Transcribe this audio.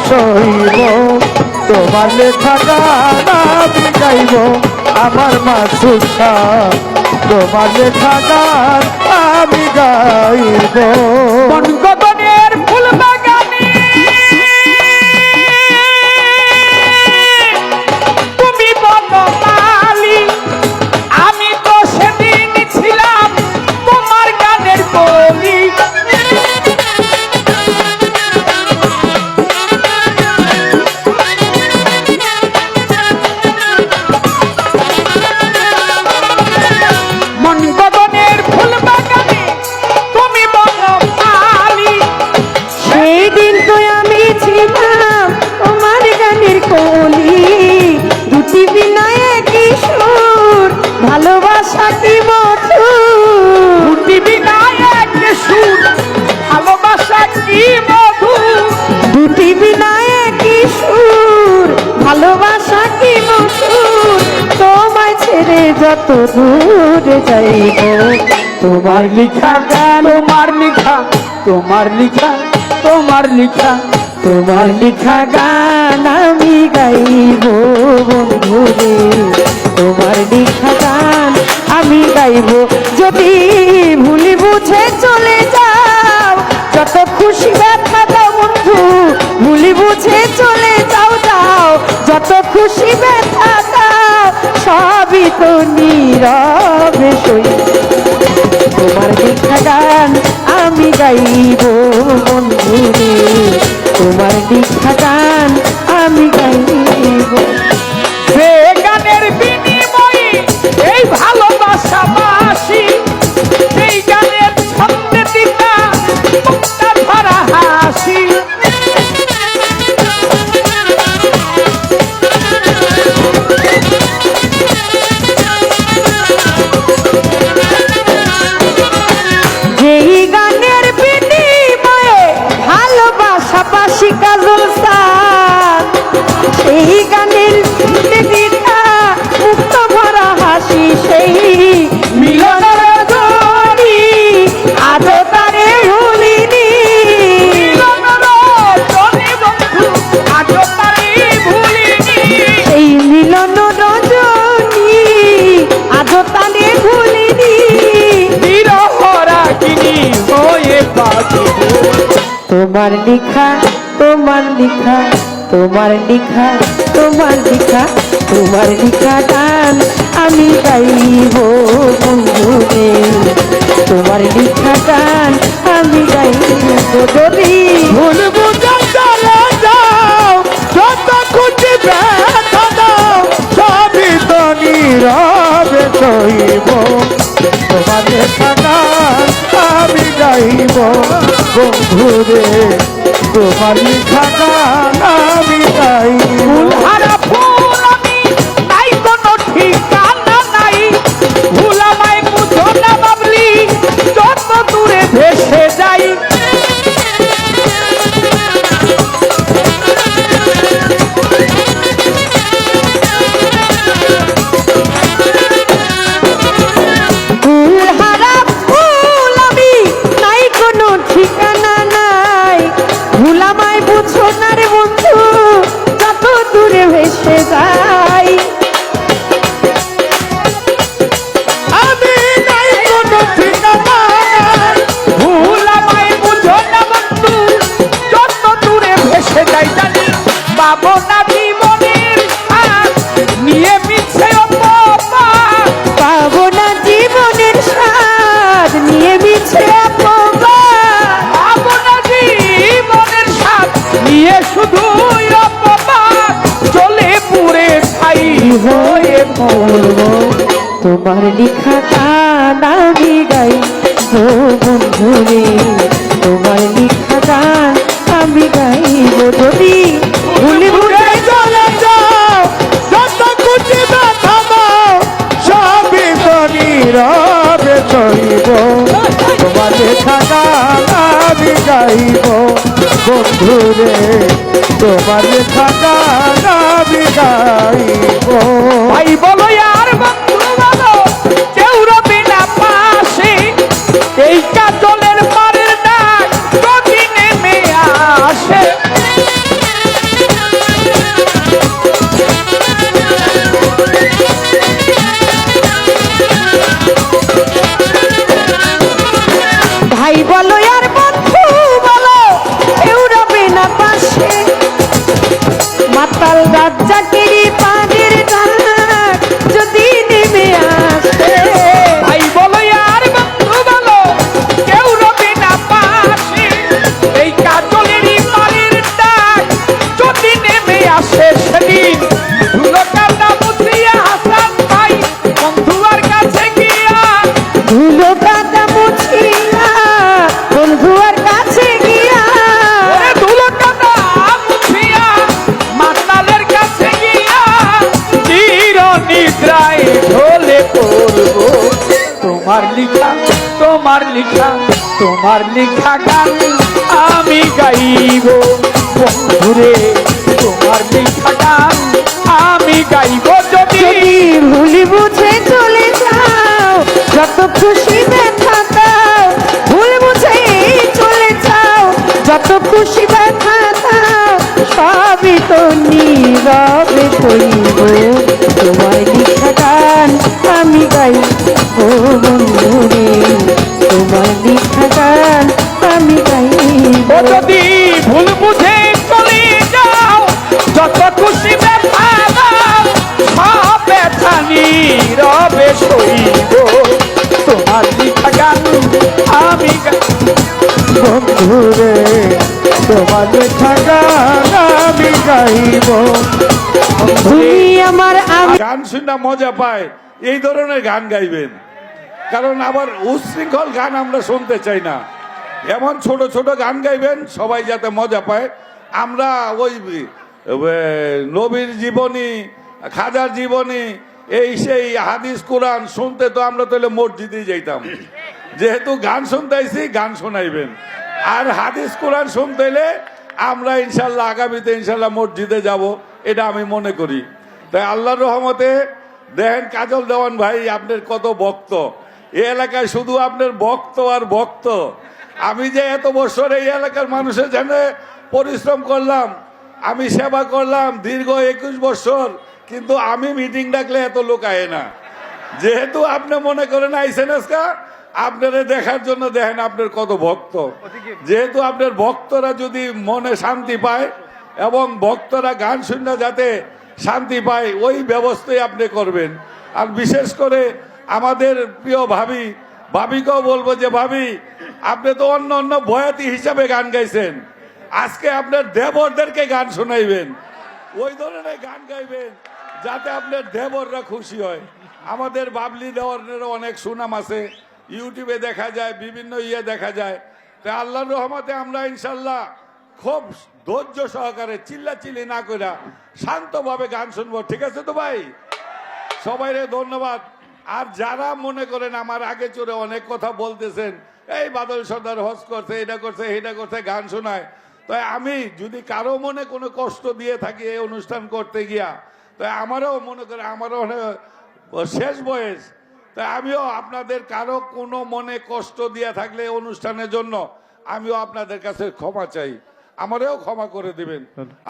সইব তোমার লেখা গান আমি গাইব আমার মাসুদ শাহ তোমার লেখা গান আমি গাইব বনগগনের ফুল বাগানে তুমি বনমালী আমি তো সেদিন ছিলাম তোমার গানের কলি বনগগনের ফুল বাগানে তুমি বনমালী সেই দিন তো আমি ছিলাম তোমার গানের কলি দুটি বিনয়ে কিশোর ভালোবাসা কি মধুর দুটি বিনায়ক সুর ভালোবাসা কি মধুর দুটি বিনয়ে কিশোর ভালোবাসা কি মধুর তোমায় ছেড়ে যত দূরে যাইব তোমার লিখা গান তোমার লিখা তোমার লিখা তোমার লিখা তোমার লিখা গান আমি গাইব বন্ধুরে তোমার লিখা গান আমি গাইব যদি ভুলি বুঝে চলে যাও যত খুশি ব্যথা দাও বন্ধু ভুলি বুঝে চলে যাও যাও যত খুশি ব্যথা দাও সবই তো নীরবে সই তোমার লিখা গান আমি গাইব বন্ধুরে তোমার লিখা গান আমি গাইব সে গানের বিনিময়ে এই ভালোবাসা বাসি সেই গানের ছন্দে দিতা মুক্তা ভরা হাসি যেই গানের বিনিময়ে ভালোবাসা পাশি কাজল সান সেই গানের দিতা মুক্ত ভরা হাসি সেই মিলনের জড়ি আজও তারে ভুলিনি আজও তারে ভুলিনি এই মিলন রজনী আজও তারে ভুলিনি বিরহরাগিনী হয়ে বাঁচি তোমার লিখা তোমার লিখা তোমার লিখা তোমার লিখা তোমার লিখা গান আমি গাইব বন্ধুরে তোমার লিখা গান আমি গাইব যদি ভুল বুঝে চলে যাও যত খুশি ব্যথা দাও সবই তো নীরবে সইব তোমার লেখা গান আমি গাইব বন্ধুরে তোমার লেখা গান আমি গাইব ফুলহারা ফুল আমি নাই কোনো ঠিকানা নাই ভুল আমায় বুঝো না বাবলি যত দূরে ভেসে যাই ফুলহারা ফুল আমি নাই কোনো ঠিকানা নাই ভুলামায় বুঝো না রে বন্ধু যত দূরে ভেসে যাই আমি নাই কোনো ঠিকানা ভুল আমায় বুঝো না বন্ধু যত দূরে ভেসে যাই জানি পাবো না জীবনের হাত নিয়ে মিছে অপমান পাবো না জীবনের স্বাদ নিয়ে মিছে অপমান পাবো না জীবনের স্বাদ নিয়ে শুধু অপমান চলে পুরে ছাই হয়ে বলবো তোমার লিখা গান আমি গাই বন্ধুরে তোমার লিখা গান আমি গাইব যদি ভুলি ভুলে চলে যাও যত খুশি ব্যথা দাও সবই তো নীরবে সইব তোমার লেখা গান আমি গাইব বন্ধুরে তোমার লেখা গান আমি গাইব ভাই বলো আর বন্ধু বলো কেউ রবি না পাশে এই কাজলের পারের ডাক যদি নেমে আসে করব তোমার লিখা তোমার লিখা তোমার লিখা গান আমি গাইব বন্ধুরে তোমার লিখা গান আমি গাইব যদি যদি ভুলি বুঝে চলে যাও যত খুশি ব্যথা দাও ভুল বুঝে চলে যাও যত খুশি ব্যথা দাও সবই তো নীরবে কইব তোমার লিখা গান আমি গাইব বন্ধুরে তোমার লিখা গান আমি গাইব ও যদি ভুল বুঝে চলে যাও যত খুশি ব্যথা দাও সব ব্যথা নীরবে সইব তোমার লিখা গান আমি বন্ধুরে তোমার লেখা গান আমি গাইব। তুমি আমার আমি গান শুনে মজা পায় এই ধরনের গান গাইবেন, কারণ আবার উচ্ছৃঙ্খল গান আমরা শুনতে চাই না। এমন ছোট ছোট গান গাইবেন সবাই যাতে মজা পায়। আমরা ওই নবীর জীবনী, খাজার জীবনী, এই সেই হাদিস কোরআন শুনতে তো আমরা তাহলে মসজিদেই যাইতাম। যেহেতু গান শুনতে আইছি, গান শোনাইবেন। আর হাদিস কোরআন শুনতে হলে আমরা ইনশাল্লাহ আগামীতে ইনশাল্লাহ মসজিদে যাব, এটা আমি মনে করি। তাই আল্লাহর রহমতে দেখেন কাজল দেওয়ান ভাই আপনার কত ভক্ত, এই এলাকায় শুধু আপনার ভক্ত আর ভক্ত। আমি যে এত বছর এই এলাকার মানুষের জন্য পরিশ্রম করলাম, আমি সেবা করলাম দীর্ঘ 21 বছর, কিন্তু আমি মিটিং ডাকলে এত লোক আয় না। যেহেতু আপনি মনে করেন আইসেন আজকা আপনারা দেখার জন্য, দেখেন আপনার কত ভক্ত। যেহেতু আপনার ভক্তরা যদি মনে শান্তি পায় এবং ভক্তরা গান শুনে যাতে শান্তি পায়, ওই ব্যবস্থাই আপনি করবেন। আর বিশেষ করে আমাদের প্রিয় ভাবিকেও বলবো যে ভাবি, আপনি তো অন্য অন্য বয়াতি হিসাবে গান গাইছেন, আজকে আপনার দেবরদেরকে গান শোনাইবেন, ওই ধরনের গান গাইবেন যাতে আপনার দেবররা খুশি হয়। আমাদের বাবলি দেওয়ারেরও অনেক সুনাম আছে, ইউটিউবে দেখা যায়, বিভিন্ন দেখা যায়। তাই আল্লাহর রহমতে আমরা ইনশাল্লাহ খুব ধৈর্য সহকারে চিল্লাচিল্লি না করে শান্তভাবে গান শুনবো। ঠিক আছে তো ভাই? সবাইরে ধন্যবাদ। আর যারা মনে করেন আমার আগে চড়ে অনেক কথা বলতেছেন, এই বাদল সর্দার হজ করছে, এটা করছে, এটা করছে, গান শোনায়, তাই আমি যদি কারো মনে কোনো কষ্ট দিয়ে থাকি এই অনুষ্ঠান করতে গিয়া, তাই আমারও মনে করে আমারও শেষ বয়স, তাই আমিও আপনাদের কারো কোনো মনে কষ্ট দিয়ে থাকলে এই অনুষ্ঠানের জন্য আমিও আপনাদের কাছে ক্ষমা চাই, আমারও ক্ষমা করে দিবেন।